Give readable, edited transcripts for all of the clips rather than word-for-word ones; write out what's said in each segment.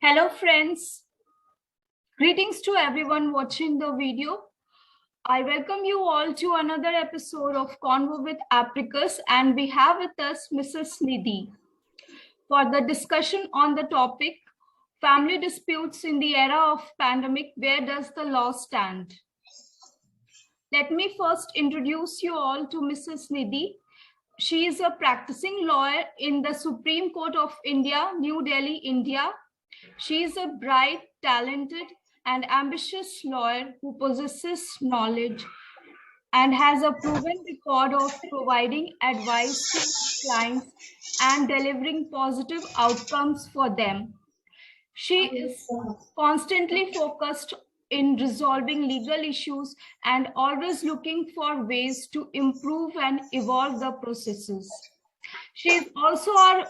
Hello friends, greetings to everyone watching the video. I welcome you all to another episode of Convo with Apricus, and we have with us Mrs. Niddhi for the discussion on the topic family disputes in the era of pandemic, where does the law stand? Let me first introduce you all to Mrs. Niddhi. She is a practicing lawyer in the Supreme Court of India, New Delhi, India. She is a bright, talented, and ambitious lawyer who possesses knowledge and has a proven record of providing advice to clients and delivering positive outcomes for them. She is constantly focused in resolving legal issues and always looking for ways to improve and evolve the processes. She is also our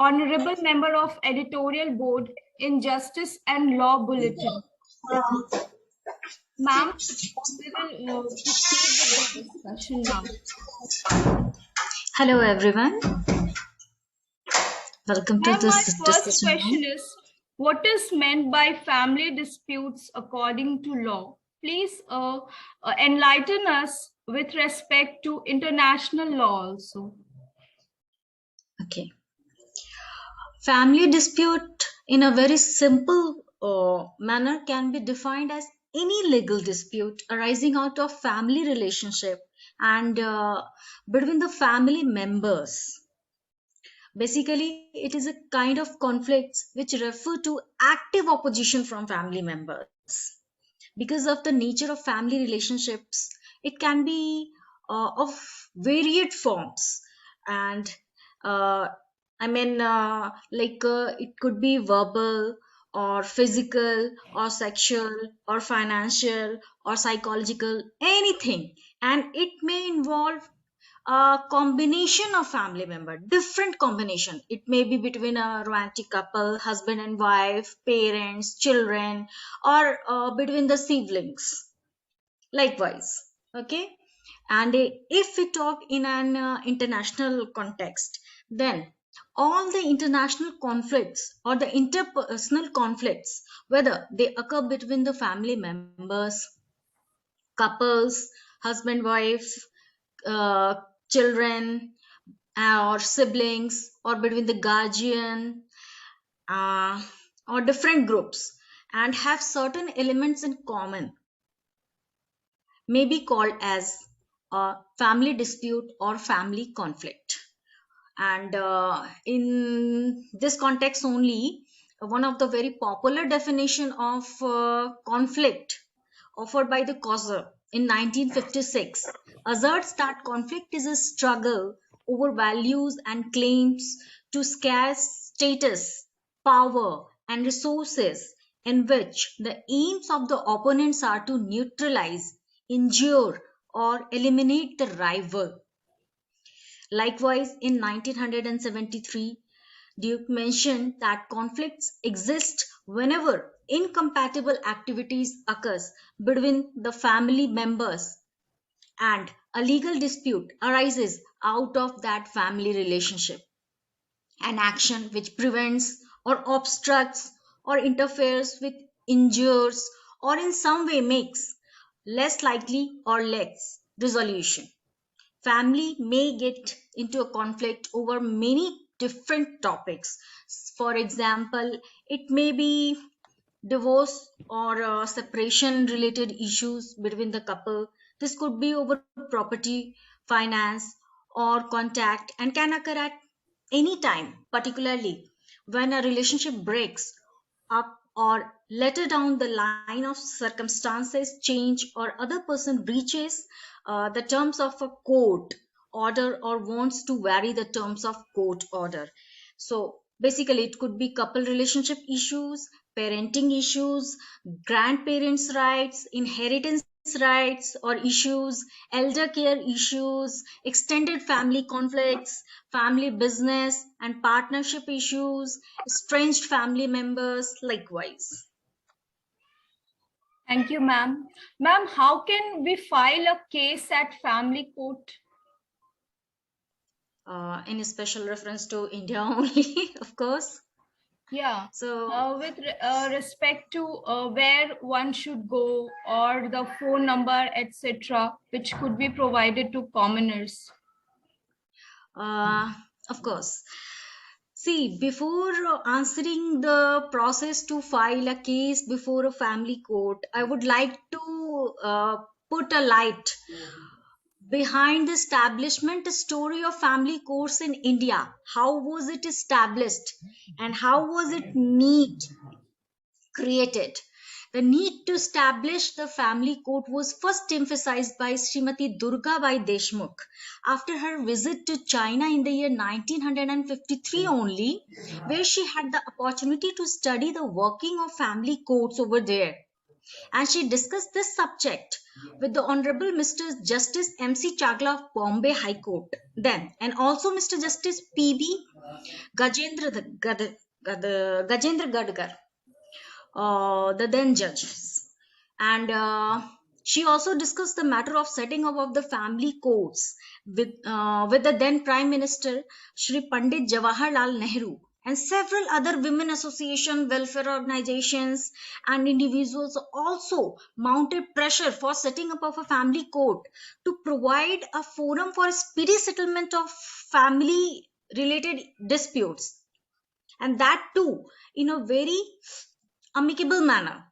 honorable member of editorial board in Justice and Law Bulletin. Ma'am, we will proceed with the discussion now. Hello everyone. Welcome to Ma'am, my this first discussion. question is, what is meant by family disputes according to law? Please enlighten us with respect to international law also. Okay. Family dispute in a very simple manner can be defined as any legal dispute arising out of family relationship and between the family members. Basically, it is a kind of conflicts which refer to active opposition from family members. Because of the nature of family relationships, it can be of varied forms, and uh, it could be verbal or physical or sexual or financial or psychological, anything, and it may involve a combination of family member, different combination. It may be between a romantic couple, husband and wife, parents, children, or between the siblings likewise. Okay. And if we talk in an international context, then all the international conflicts or the interpersonal conflicts, whether they occur between the family members, couples, husband wife, uh, children, or siblings, or between the guardian, uh, or different groups, and have certain elements in common, may be called as a family dispute or family conflict. And in this context only, one of the very popular definition of conflict offered by the causer in 1956 asserts that conflict is a struggle over values and claims to scarce status, power, and resources, in which the aims of the opponents are to neutralize, injure, or eliminate the rival. Likewise, in 1973, Duke mentioned that conflicts exist whenever incompatible activities occurs between the family members and a legal dispute arises out of that family relationship. An action which prevents or obstructs or interferes with, injures, or in some way makes less likely or less resolution. Family may get into a conflict over many different topics. For example, it may be divorce or separation related issues between the couple. This could be over property, finance, or contact, and can occur at any time, particularly when a relationship breaks up or later down the line of circumstances change or other person breaches the terms of a court order or wants to vary the terms of court order. So basically it could be couple relationship issues, parenting issues, grandparents rights, inheritance rights or issues, elder care issues, extended family conflicts, family business and partnership issues, estranged family members, likewise. Thank you, ma'am. Ma'am, how can we file a case at family court? In special reference to India only, of course. Yeah, So respect to where one should go or the phone number, etc., which could be provided to commoners. uh, of course, see, before answering the process to file a case before a family court, I would like to put a light behind the establishment story of family courts in India. How was it established and how was it created? The need to establish the family court was first emphasized by Srimati Durga Bai Deshmukh after her visit to China in the year 1953 only, where she had the opportunity to study the working of family courts over there. And she discussed this subject with the Honorable Mr. Justice M.C. Chagla of Bombay High Court then, and also Mr. Justice P.B. Gajendra Gadkar, the then judges. And she also discussed the matter of setting up of the family courts with the then Prime Minister Shri Pandit Jawaharlal Nehru and several other women association, welfare organizations, and individuals also mounted pressure for setting up of a family court to provide a forum for speedy settlement of family related disputes, and that too in a very amicable manner.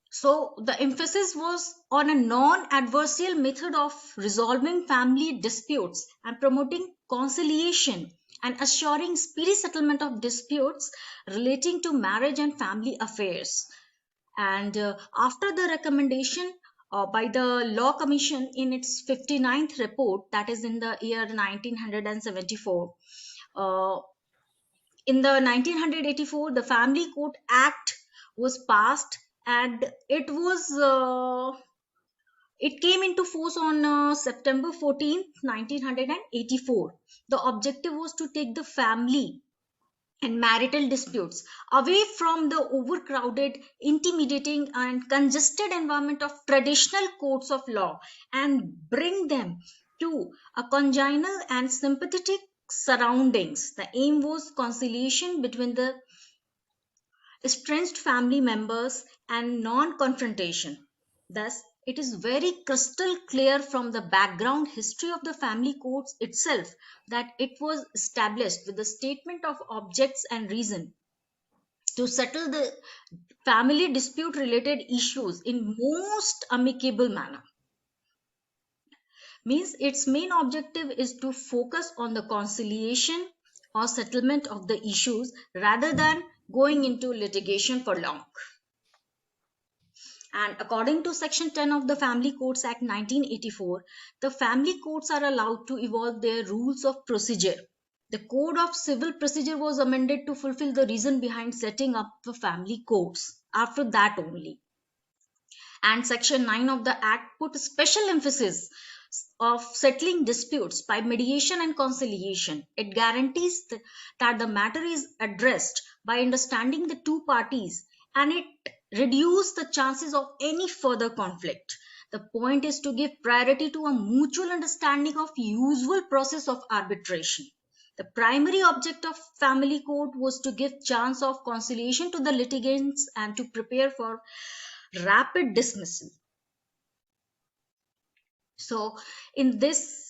So the emphasis was on a non-adversarial method of resolving family disputes and promoting conciliation and assuring speedy settlement of disputes relating to marriage and family affairs. And after the recommendation by the Law Commission in its 59th report, that is in the year 1974, uh, in the 1984 the Family Court Act was passed, and it came into force on September 14th 1984. The objective was to take the family and marital disputes away from the overcrowded, intimidating, and congested environment of traditional courts of law and bring them to a congenial and sympathetic surroundings. The aim was conciliation between the estranged family members and non confrontation. Thus, it is very crystal clear from the background history of the family courts itself that it was established with the statement of objects and reason to settle the family dispute related issues in most amicable manner. Means its main objective is to focus on the conciliation or settlement of the issues rather than going into litigation for long. And according to Section 10 of the Family Courts Act 1984, the family courts are allowed to evolve their rules of procedure. The Code of Civil Procedure was amended to fulfill the reason behind setting up the family courts. After that only, and Section 9 of the Act put special emphasis of settling disputes by mediation and conciliation. It guarantees that the matter is addressed by understanding the two parties, and it reduces the chances of any further conflict. The point is to give priority to a mutual understanding of usual process of arbitration. The primary object of family court was to give chance of conciliation to the litigants and to prepare for rapid dismissal. So, in this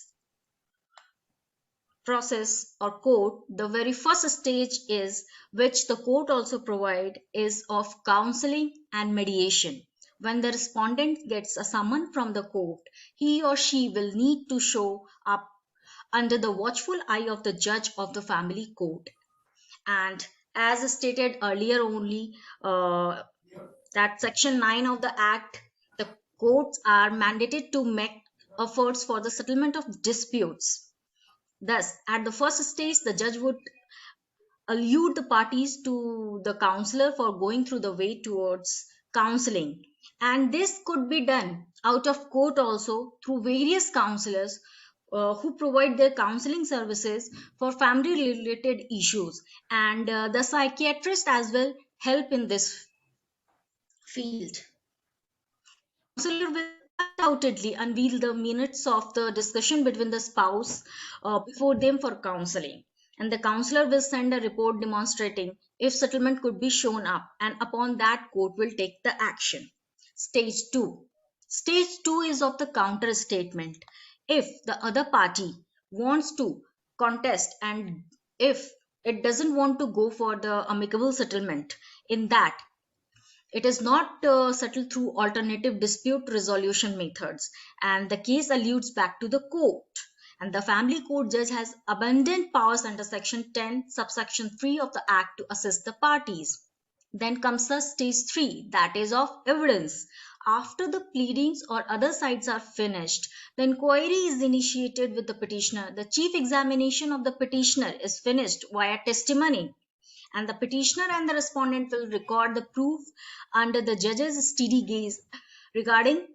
process or court, the very first stage is which the court also provide is of counseling and mediation. When the respondent gets a summon from the court, he or she will need to show up under the watchful eye of the judge of the family court. And as stated earlier only, that Section 9 of the Act, the courts are mandated to make efforts for the settlement of disputes. Thus, at the first stage, the judge would allude the parties to the counselor for going through the way towards counseling. And this could be done out of court also through various counselors who provide their counseling services for family related issues. And the psychiatrist as well help in this field. The counselor will undoubtedly unveil the minutes of the discussion between the spouse before them for counseling. and the counselor will send a report demonstrating if settlement could be shown up, and upon that court will take the action. Stage 2. Stage 2 is of the counter statement. If the other party wants to contest and if it doesn't want to go for the amicable settlement, in that it is not settled through alternative dispute resolution methods, and the case alludes back to the court. And the family court judge has abundant powers under Section 10, subsection 3 of the Act to assist the parties. Then comes the stage 3, that is of evidence. After the pleadings or other sides are finished, the inquiry is initiated with the petitioner. The chief examination of the petitioner is finished via testimony, and the petitioner and the respondent will record the proof under the judge's steady gaze regarding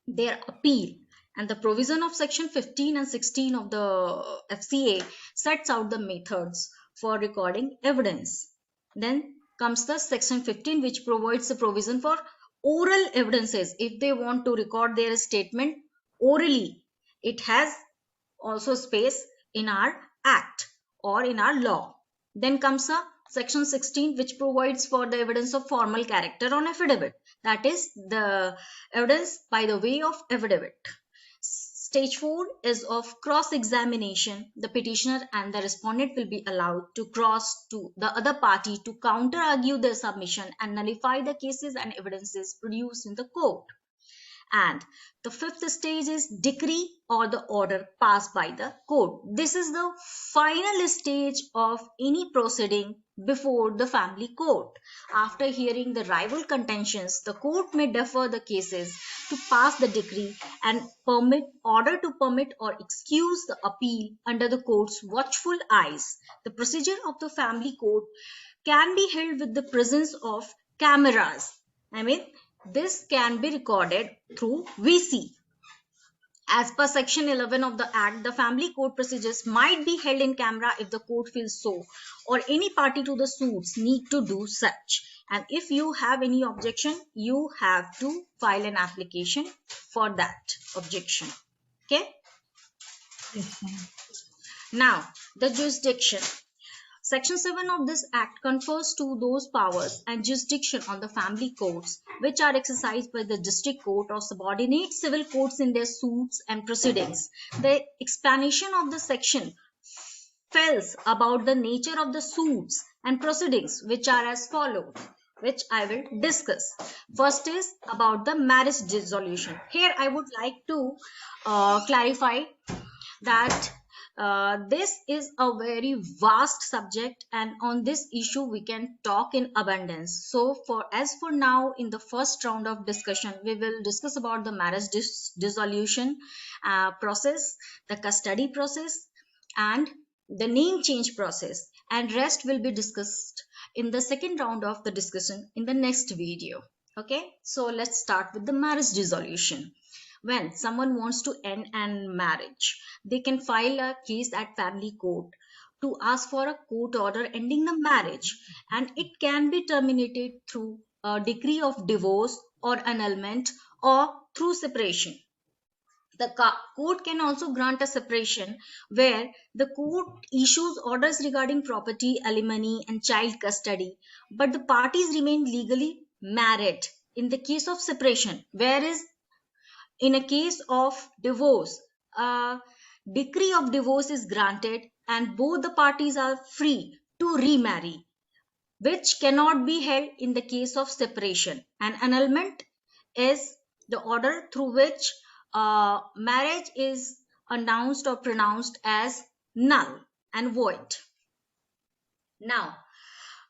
their appeal. And the provision of section 15 and 16 of the FCA sets out the methods for recording evidence. Then comes the section 15, which provides the provision for oral evidences. If they want to record their statement orally, it has also space in our act or in our law. Then comes a section 16, which provides for the evidence of formal character on affidavit, that is the evidence by the way of affidavit. Stage 4 is of cross examination. The petitioner and the respondent will be allowed to cross to the other party to counter argue their submission and nullify the cases and evidences produced in the court. And the fifth stage is decree or the order passed by the court. This is the final stage of any proceeding before the family court. After hearing the rival contentions, the court may defer the cases to pass the decree and order to permit or excuse the appeal under the court's watchful eyes. The procedure of the family court can be held with the presence of cameras. This can be recorded through VC. As per section 11 of the Act, the family court procedures might be held in camera if the court feels so, or any party to the suits need to do such. And if you have any objection, you have to file an application for that objection. Okay? Yes, ma'am. Now, the jurisdiction. Section 7 of this Act confers to those powers and jurisdiction on the family courts which are exercised by the district court or subordinate civil courts in their suits and proceedings. The explanation of the section tells about the nature of the suits and proceedings, which are as follows, which I will discuss. First is about the marriage dissolution. Here I would like to clarify that this is a very vast subject, and on this issue we can talk in abundance. So as for now, in the first round of discussion, we will discuss about the marriage dissolution process, the custody process, and the name change process, and rest will be discussed in the second round of the discussion in the next video. Okay, so let's start with the marriage dissolution. When someone wants to end an marriage, they can file a case at family court to ask for a court order ending the marriage, and it can be terminated through a decree of divorce or annulment or through separation. The court can also grant a separation where the court issues orders regarding property, alimony, and child custody, but the parties remain legally married in the case of separation, whereas in a case of divorce, a decree of divorce is granted and both the parties are free to remarry, which cannot be held in the case of separation. An annulment is the order through which marriage is announced or pronounced as null and void. Now,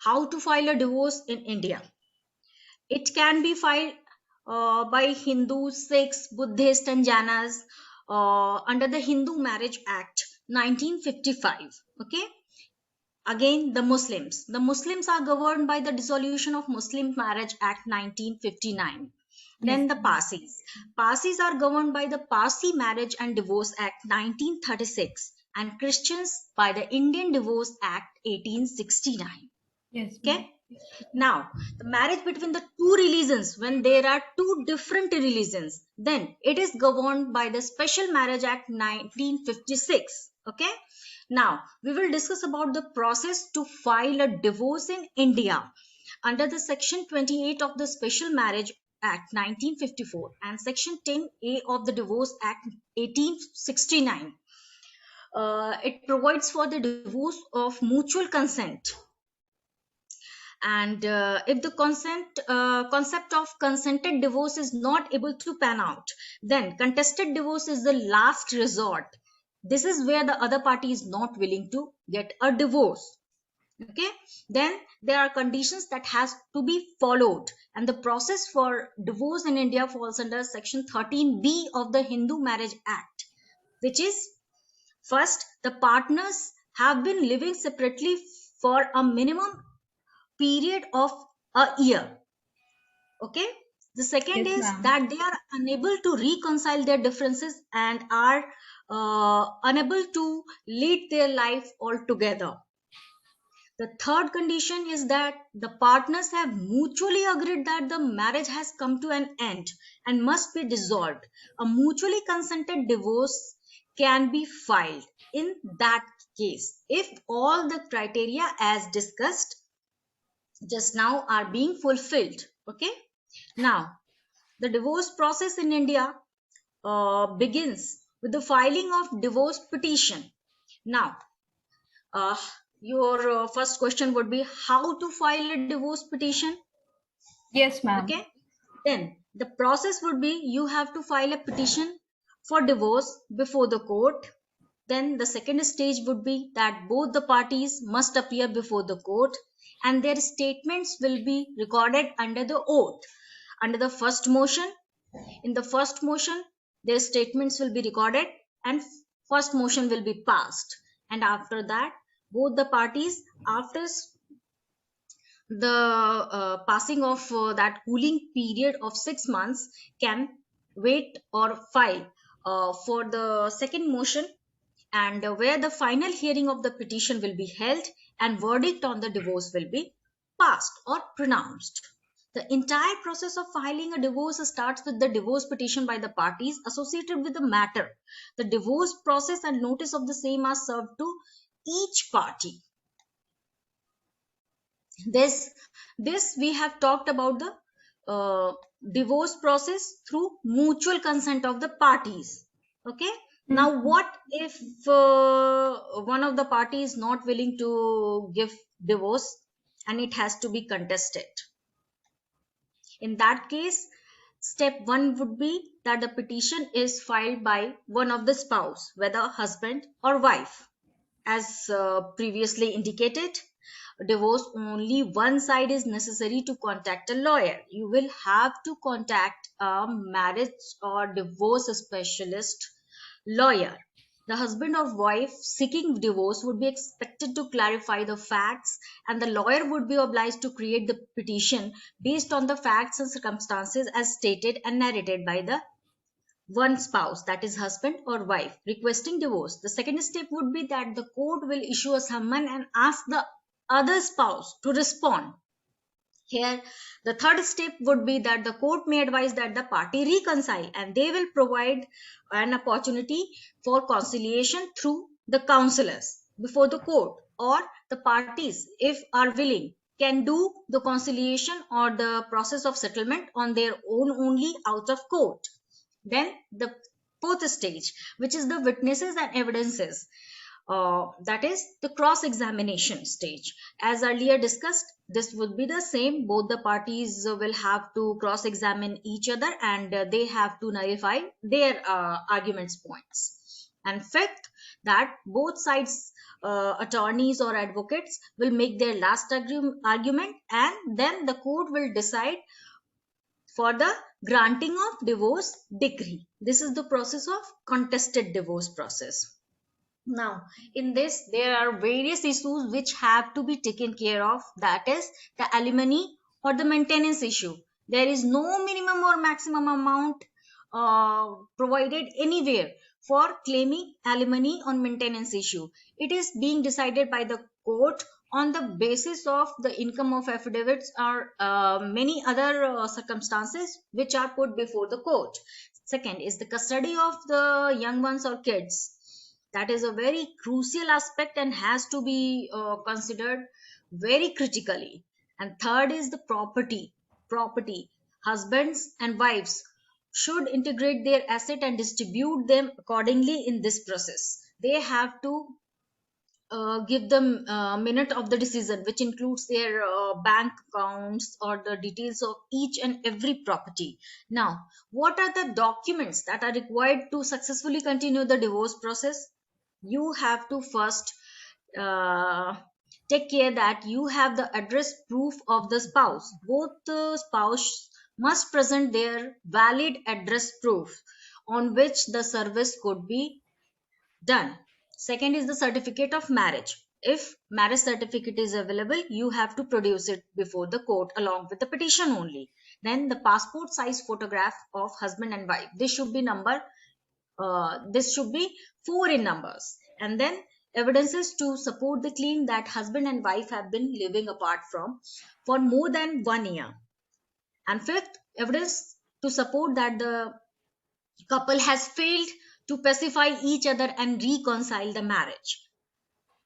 how to file a divorce in India? It can be filed by Hindus, Sikhs, Buddhists, and Jainas under the Hindu Marriage Act 1955. Okay. Again, the Muslims. The Muslims are governed by the Dissolution of Muslim Marriage Act 1959. Then the Parsis. Parsis are governed by the Parsi Marriage and Divorce Act 1936, and Christians by the Indian Divorce Act 1869. Yes. Okay. Now, the marriage between the two religions, when there are two different religions, then it is governed by the Special Marriage Act 1956. Okay. Now we will discuss about the process to file a divorce in India under the section 28 of the Special Marriage Act 1954 and section 10A of the Divorce Act 1869. It provides for the divorce of mutual consent, and if the concept of consented divorce is not able to pan out, then contested divorce is the last resort. This is where the other party is not willing to get a divorce. Okay. Then there are conditions that has to be followed, and the process for divorce in India falls under section 13B of the Hindu Marriage Act, which is: first, the partners have been living separately for a minimum period of a year. Okay. The second Yes, is ma'am. that they are unable to reconcile their differences and are unable to lead their life altogether. The third condition is that the partners have mutually agreed that the marriage has come to an end and must be dissolved. A mutually consented divorce can be filed in that case if all the criteria as discussed just now are being fulfilled. Okay. Now, the divorce process in India begins with the filing of divorce petition. Now, uh, your first question would be how to file a divorce petition. Yes, ma'am. Okay. Then the process would be you have to file a petition for divorce before the court. Then the second stage would be that both the parties must appear before the court and their statements will be recorded under the oath. Under the first motion, in the first motion, their statements will be recorded and first motion will be passed. And after that, both the parties, after the passing of that cooling period of 6 months, can wait or file for the second motion, and where the final hearing of the petition will be held and verdict on the divorce will be passed or pronounced. The entire process of filing a divorce starts with the divorce petition by the parties associated with the matter. The divorce process and notice of the same are served to each party. This we have talked about the uh, divorce process through mutual consent of the parties. Okay. Now, Mhm. what if one of the parties is not willing to give divorce and it has to be contested? In that case, step one would be that the petition is filed by one of the spouse, whether husband or wife. As previously indicated, divorce only one side is necessary to contact a lawyer. You will have to contact a marriage or divorce specialist lawyer. The husband or wife seeking divorce would be expected to clarify the facts, and the lawyer would be obliged to create the petition based on the facts and circumstances as stated and narrated by the one spouse, that is husband or wife, requesting divorce. The second step would be that the court will issue a summons and ask the other spouse to respond. Here, the third step would be that the court may advise that the party reconcile and they will provide an opportunity for conciliation through the counselors before the court, or the parties, if are willing, can do the conciliation or the process of settlement on their own only out of court. Then the fourth stage, which is the witnesses and evidences, that is the cross examination stage. As earlier discussed, this would be the same. Both the parties will have to cross examine each other and they have to nullify their arguments points. And fifth, that both sides attorneys or advocates will make their last argument, and then the court will decide for the granting of divorce decree. This is the process of contested divorce process. Now, in this, there are various issues which have to be taken care of, that is, the alimony or the maintenance issue. There is no minimum or maximum amount provided anywhere for claiming alimony on maintenance issue. It is being decided by the court on the basis of the income of affidavits or many other circumstances which are put before the court. Second is the custody of the young ones or kids. That is a very crucial aspect and has to be considered very critically. And third is the property. Husbands and wives should integrate their asset and distribute them accordingly in this process. They have to give them minute of the decision, which includes their bank accounts or the details of each and every property. Now, what are the documents that are required to successfully continue the divorce process? You have to first uh, take care that you have the address proof of the spouse. Both the spouse must present their valid address proof on which the service could be done. Second is the certificate of marriage. If marriage certificate is available, you have to produce it before the court along with the petition only. Then the passport size photograph of husband and wife. This should be four in numbers. And then evidences to support the claim that husband and wife have been living apart from for more than 1 year. And fifth, evidence to support that the couple has failed to pacify each other and reconcile the marriage.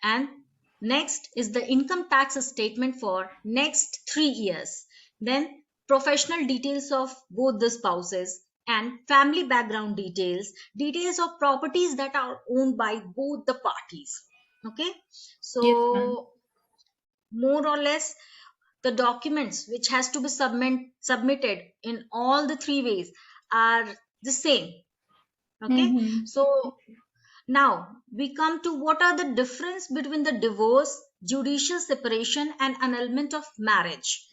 And next is the income tax statement for next 3 years. Then professional details of both the spouses and family background details of properties that are owned by both the parties. Okay, Yes, ma'am. so more or less the documents which has to be submitted in all the three ways are the same. Okay, Mm-hmm. so now we come to what are the difference between the divorce, judicial separation and annulment of marriage.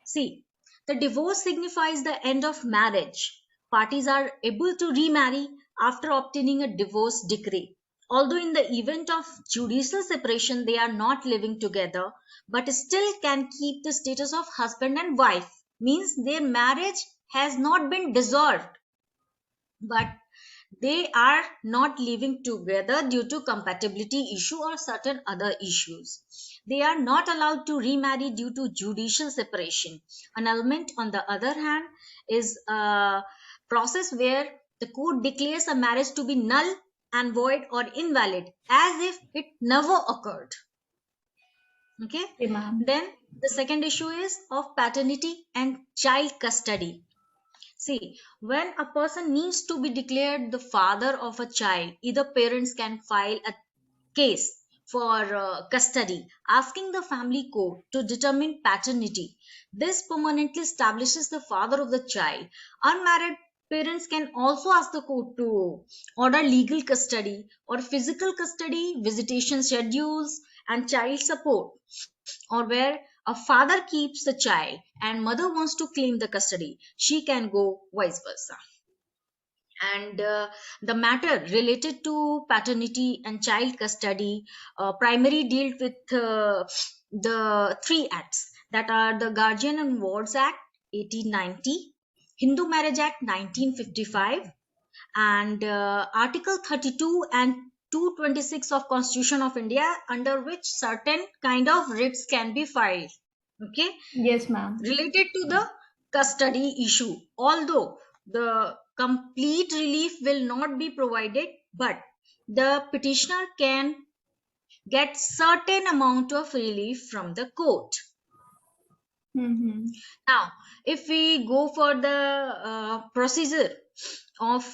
See, the divorce signifies the end of marriage. Parties are able to remarry after obtaining a divorce decree. Although in the event of judicial separation they are not living together, but still can keep the status of husband and wife. Means their marriage has not been dissolved, but they are not living together due to compatibility issue or certain other issues. They are not allowed to remarry due to judicial separation. Annulment, on the other hand, is a process where the court declares a marriage to be null and void or invalid as if it never occurred. Okay, Okay, ma'am. then the second issue is of paternity and child custody. See, when a person needs to be declared the father of a child, either parents can file a case for custody, asking the family court to determine paternity. This permanently establishes the father of the child. Unmarried parents can also ask the court to order legal custody or physical custody, visitation schedules, and child support, or where a father keeps the child and mother wants to claim the custody, she can go vice versa. And the matter related to paternity and child custody primarily dealt with the three acts that are the Guardian and Wards Act 1890, Hindu Marriage Act 1955, and Article 32 and 226 of Constitution of India, under which certain kind of writs can be filed. Okay, Yes, ma'am. related to the custody issue, although the complete relief will not be provided, but the petitioner can get certain amount of relief from the court. Mm-hmm. Now, if we go for the procedure of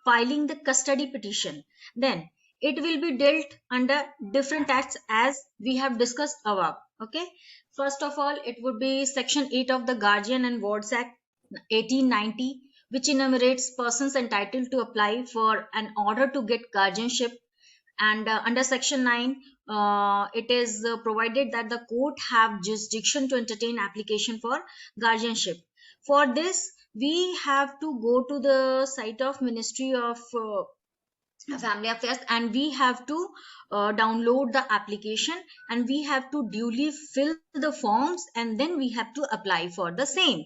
filing the custody petition, then it will be dealt under different acts as we have discussed above. Okay, first of all, it would be Section 8 of the Guardian and Wards Act 1890, which enumerates persons entitled to apply for an order to get guardianship. And under Section 9, it is provided that the court have jurisdiction to entertain application for guardianship. For this, we have to go to the site of Ministry of Family Affairs, and we have to download the application, and we have to duly fill the forms, and then we have to apply for the same.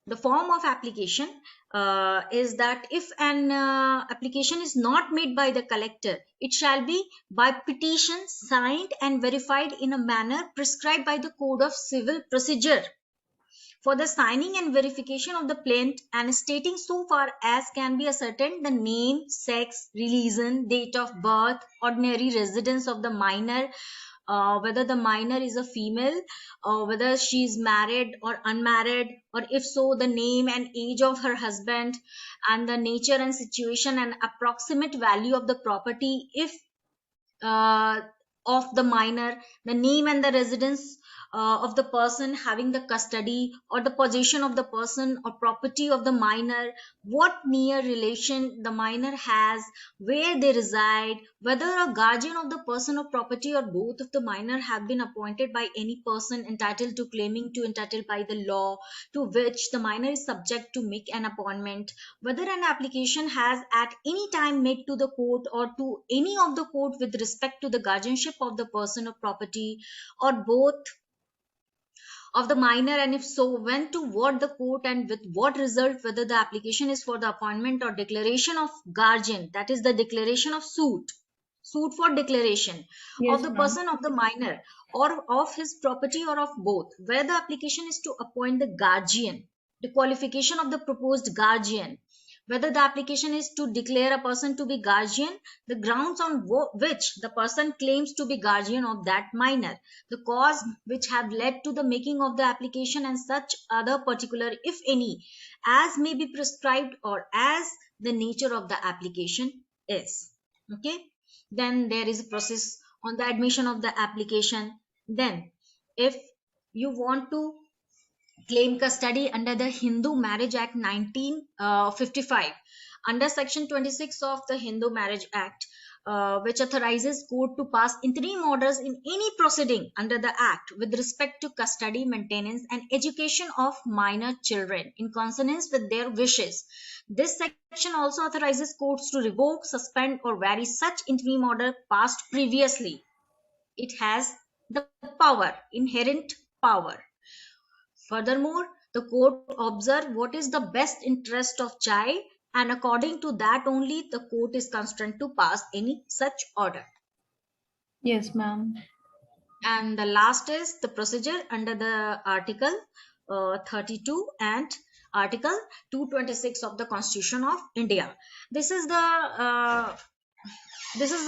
The form of application is that if an application is not made by the collector, it shall be by petition signed and verified in a manner prescribed by the Code of Civil Procedure. for the signing and verification of the plaint and stating so far as can be ascertained the name, sex, religion, date of birth, ordinary residence of the minor, whether the minor is a female, or whether she is married or unmarried, or if so, the name and age of her husband, and the nature and situation and approximate value of the property if uh, of the minor, the name and the residence of the person having the custody or the possession of the person or property of the minor, what near relation the minor has, where they reside, whether a guardian of the person or property or both of the minor have been appointed by any person entitled to claiming to entitled by the law to which the minor is subject to make an appointment, whether an application has at any time made to the court or to any of the court with respect to the guardianship of the person or property or both of the minor, and if so, when to what the court and with what result, whether the application is for the appointment or declaration of guardian, that is the declaration of suit for declaration of Yes, the ma'am. person of the minor or of his property or of both, where the application is to appoint the guardian, the qualification of the proposed guardian, whether the application is to declare a person to be guardian, the grounds on which the person claims to be guardian of that minor, the cause which have led to the making of the application, and such other particular, if any, as may be prescribed or as the nature of the application is. Okay. Then there is a process on the admission of the application. Then if you want to claim custody under the Hindu Marriage Act 1955, under Section 26 of the Hindu Marriage Act, which authorizes court to pass interim orders in any proceeding under the act with respect to custody, maintenance, and education of minor children in consonance with their wishes. This section also authorizes courts to revoke, suspend, or vary such interim order passed previously. It has the power, inherent power. Furthermore, the court observe what is the best interest of child, and according to that only the court is constrained to pass any such order. Yes, ma'am. And the last is the procedure under the Article 32 and Article 226 of the Constitution of India. This is the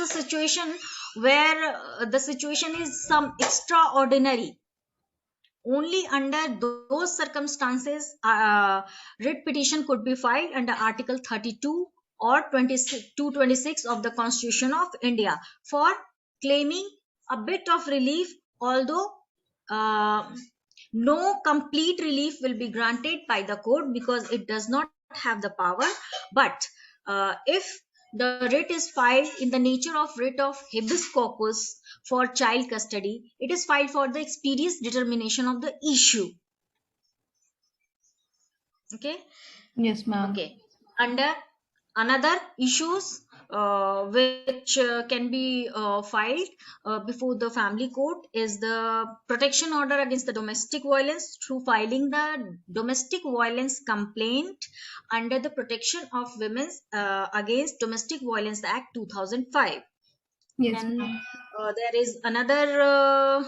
situation where the situation is some extraordinary. Only under those circumstances, writ petition could be filed under Article 32 or 226 of the Constitution of India for claiming a bit of relief, although uh, no complete relief will be granted by the court because it does not have the power. But if the writ is filed in the nature of writ of habeas corpus for child custody, it is filed for the expeditious determination of the issue. Okay. Yes, ma'am. Okay. Under another issues which can be filed before the family court is the protection order against the domestic violence through filing the domestic violence complaint under the Protection of Women's Against Domestic Violence Act 2005. Yes, Then ma'am. there is another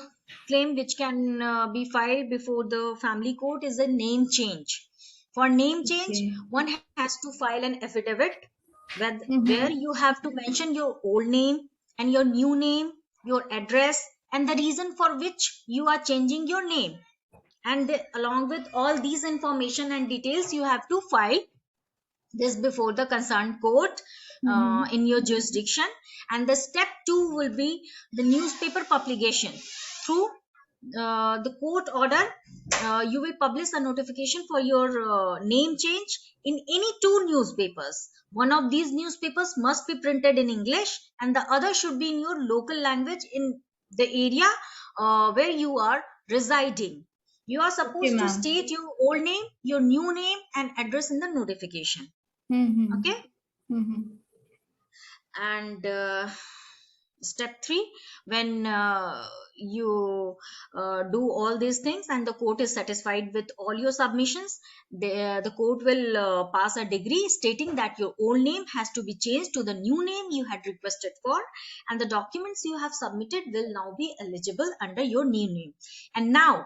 claim which can be filed before the family court is a name change. For name change, Okay. one has to file an affidavit where Mm-hmm. you have to mention your old name and your new name, your address, and the reason for which you are changing your name. And along with all these information and details, you have to file this before the concerned court Mm-hmm. in your jurisdiction. And the step two will be the newspaper publication through the court order. You will publish a notification for your name change in any two newspapers. One of these newspapers must be printed in English and the other should be in your local language in the area where you are residing. You are Okay, supposed to ma'am. state your old name, your new name, and address in the notification. Mm-hmm. Okay. Mm-hmm. And step three, when you do all these things and the court is satisfied with all your submissions, the court will pass a degree stating that your old name has to be changed to the new name you had requested for, and the documents you have submitted will now be eligible under your new name. And now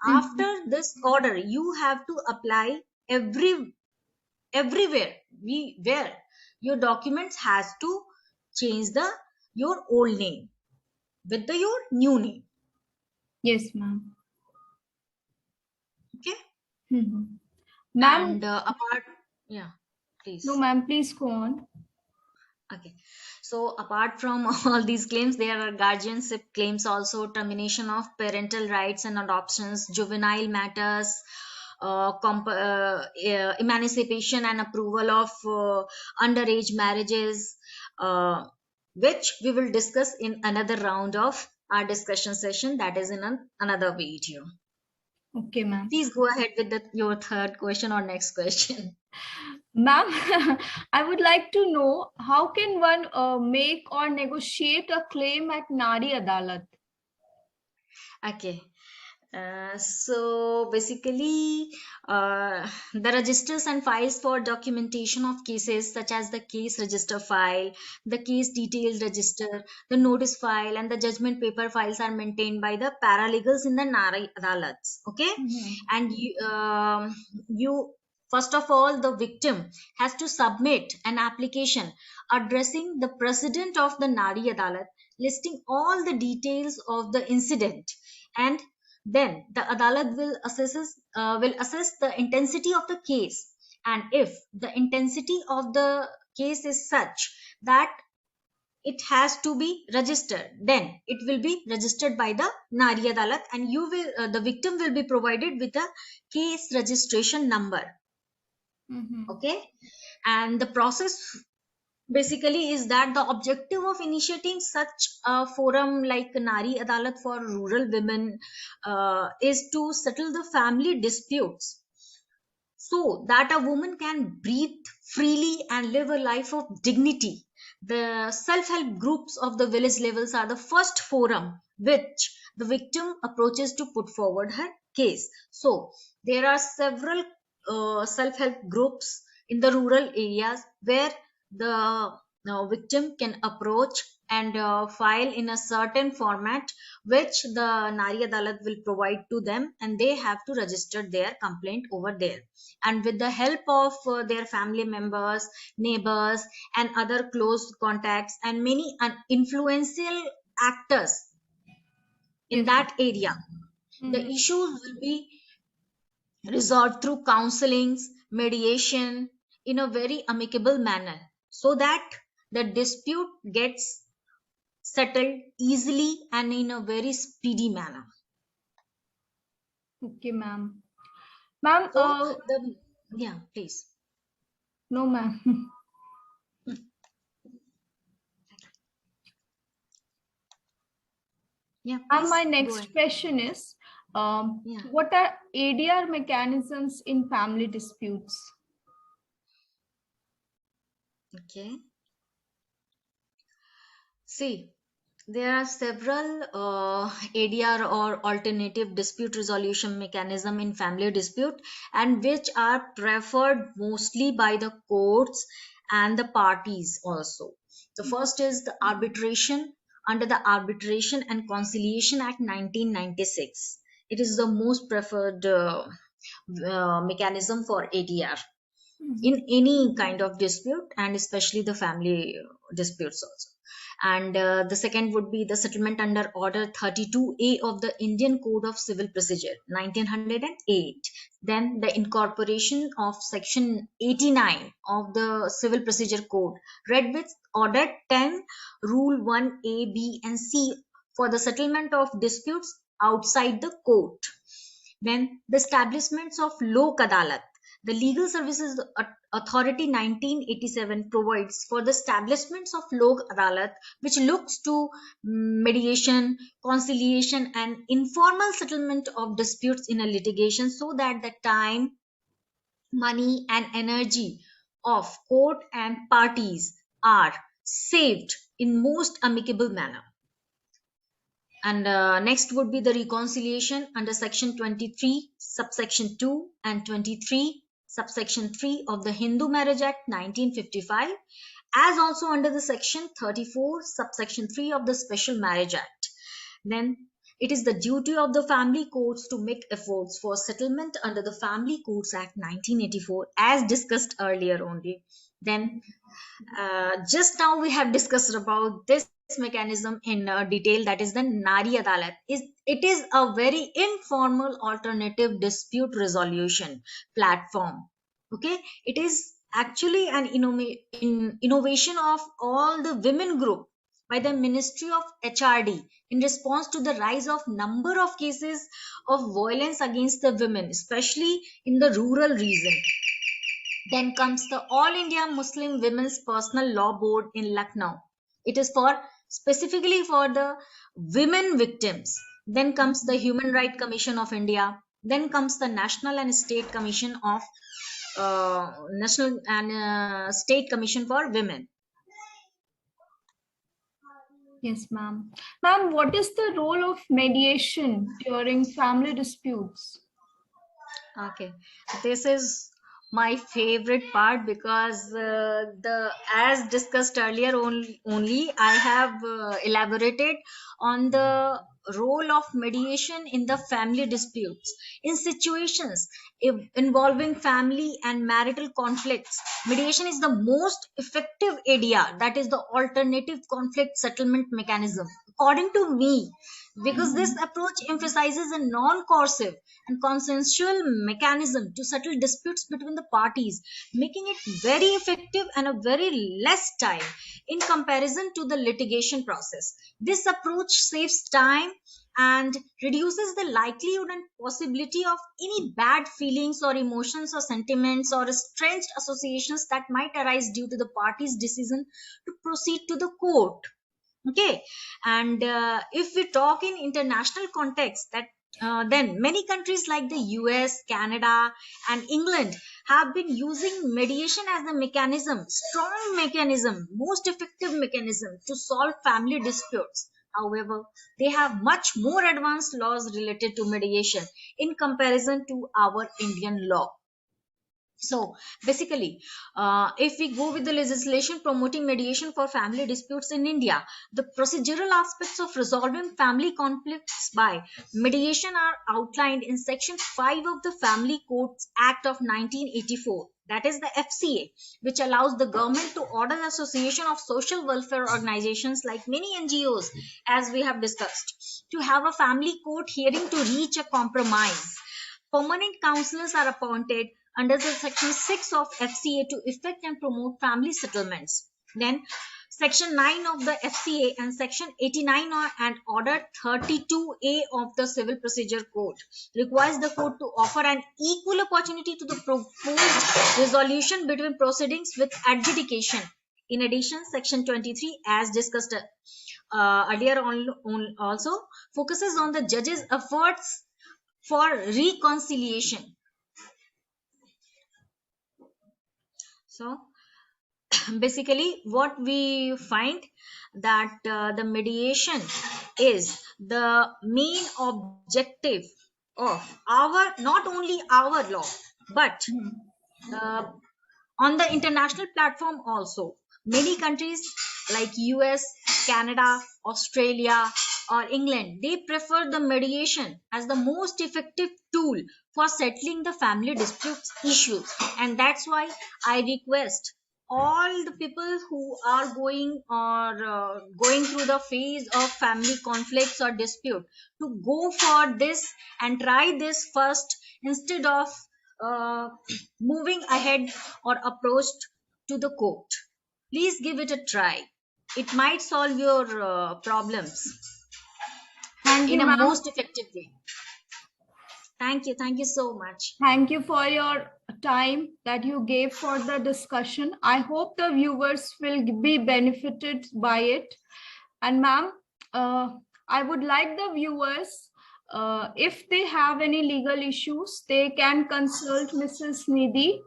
Mhm. After this order, you have to apply everywhere we where your documents has to change the your old name with your new name. Yes, ma'am. Okay. Mhm. Ma'am, And apart, yeah, no, please. ma'am, please go on. Okay. So apart from all these claims, there are guardianship claims also, termination of parental rights and adoptions, juvenile matters, emancipation and approval of underage marriages, which we will discuss in another round of our discussion session, that is in another video. Okay, ma'am. Please go ahead with your third question or next question. Ma'am, I would like to know how can one make or negotiate a claim at Nari Adalat? Okay. So basically, the registers and files for documentation of cases such as the case register file, the case details register, the notice file, and the judgment paper files are maintained by the paralegals in the Nari Adalats. Okay, Mhm. and you first of all, the victim has to submit an application addressing the president of the Nari Adalat, listing all the details of the incident, and then the adalat will assess the intensity of the case, and if the intensity of the case is such that it has to be registered, then it will be registered by the Nari Adalat, and you will the victim will be provided with a case registration number. Mhm. Okay, and the process basically is that the objective of initiating such a forum like Nari Adalat for rural women is to settle the family disputes so that a woman can breathe freely and live a life of dignity. The self help groups of the village levels are the first forum which the victim approaches to put forward her case. So, there are several self help groups in the rural areas where the victim can approach and file in a certain format which the Nari Adalat will provide to them, and they have to register their complaint over there, and with the help of their family members, neighbors, and other close contacts and many influential actors in Yes, ma'am. that area, the Mhm. issues will be resolved through counselings, mediation, in a very amicable manner, so that the dispute gets settled easily and in a very speedy manner. Okay, ma'am. Ma'am, So the yeah, please. no, ma'am. Yeah, Ma'am, my please go next ahead. question is, Yeah. what are ADR mechanisms in family disputes? Okay. See, there are several ADR or alternative dispute resolution mechanism in family dispute, and which are preferred mostly by the courts and the parties also. The first is the arbitration under the Arbitration and Conciliation Act 1996. It is the most preferred mechanism for ADR in Mhm. any kind of dispute, and especially the family disputes also. And the second would be the settlement under order 32A of the Indian Code of Civil Procedure 1908, then the incorporation of section 89 of the Civil Procedure Code read with order 10 rule 1A, B and C for the settlement of disputes outside the court. Then the establishments of Lok Adalat. The Legal Services Authority 1987 provides for the establishments of Lok Adalat, which looks to mediation, conciliation, and informal settlement of disputes in a litigation, so that the time, money, and energy of court and parties are saved in most amicable manner. And next would be the reconciliation under section 23, subsection 2 and 23, subsection 3 of the Hindu Marriage Act 1955, as also under the section 34, subsection 3 of the Special Marriage Act. Then It is the duty of the family courts to make efforts for settlement under the Family Courts Act 1984, as discussed earlier only. Then, just now we have discussed about this mechanism in detail, that is the Nari Adalat. It is a very informal alternative dispute resolution platform. Okay, it is actually an innovation of all the women group by the Ministry of HRD in response to the rise of number of cases of violence against the women, especially in the rural region. Then comes the All India Muslim Women's Personal Law Board in Lucknow. It is for specifically for the women victims. Then comes the Human Rights Commission of India. Then comes the National and State Commission for Women. Yes, ma'am. Ma'am, what is the role of mediation during family disputes? Okay, this is my favorite part because the as discussed earlier only I have elaborated on the role of mediation in the family disputes in situations involving family and marital conflicts. Mediation is the most effective area, that is the alternative conflict settlement mechanism, according to me, because this approach emphasizes a non-coercive and consensual mechanism to settle disputes between the parties, making it very effective and a very less time in comparison to the litigation process. This approach saves time and reduces the likelihood and possibility of any bad feelings or emotions or sentiments or estranged associations that might arise due to the party's decision to proceed to the court. Okay, and if we talk in international context, that then many countries like the US, Canada, and England have been using mediation as a mechanism, strong mechanism, most effective mechanism to solve family disputes. However, they have much more advanced laws related to mediation in comparison to our Indian law. So basically, if we go with the legislation promoting mediation for family disputes in India, the procedural aspects of resolving family conflicts by mediation are outlined in Section 5 of the Family Courts Act of 1984. That is the FCA, which allows the government to order the association of social welfare organizations like many NGOs, as we have discussed, to have a family court hearing to reach a compromise. Permanent counselors are appointed under the Section 6 of FCA to effect and promote family settlements. Then Section 9 of the FCA and Section 89 and Order 32A of the Civil Procedure Code requires the court to offer an equal opportunity to the proposed resolution between proceedings with adjudication. In addition, Section 23, as discussed earlier also, focuses on the judge's efforts for reconciliation. So basically what we find that the mediation is the main objective of our, not only our law, but uh, on the international platform also. Many countries like US, Canada, Australia, or England, they prefer the mediation as the most effective tool for settling the family disputes issues. And that's why I request all the people who are going through the phase of family conflicts or dispute to go for this and try this first, instead of uh, moving ahead or approached to the court. Please give it a try. It might solve your problems Thank in you, a ma'am. most effective way. Thank you. Thank you so much. Thank you for your time that you gave for the discussion. I hope the viewers will be benefited by it. And ma'am, I would like the viewers, if they have any legal issues, they can consult Mrs. Niddhi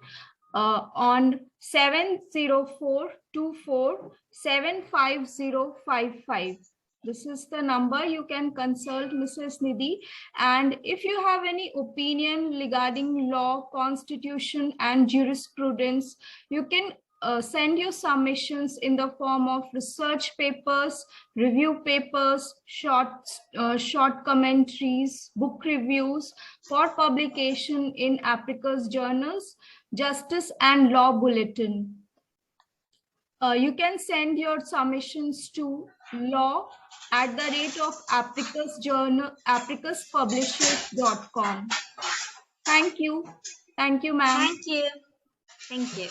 on 70424 This is the number you can consult Mrs. Niddhi. And if you have any opinion regarding law, constitution, and jurisprudence, you can send your submissions in the form of research papers, review papers, short commentaries, book reviews for publication in Apricus journals, Justice and Law Bulletin. You can send your submissions to law@apricuspublishers.com. Thank you. Thank you, ma'am. Thank you. Thank you.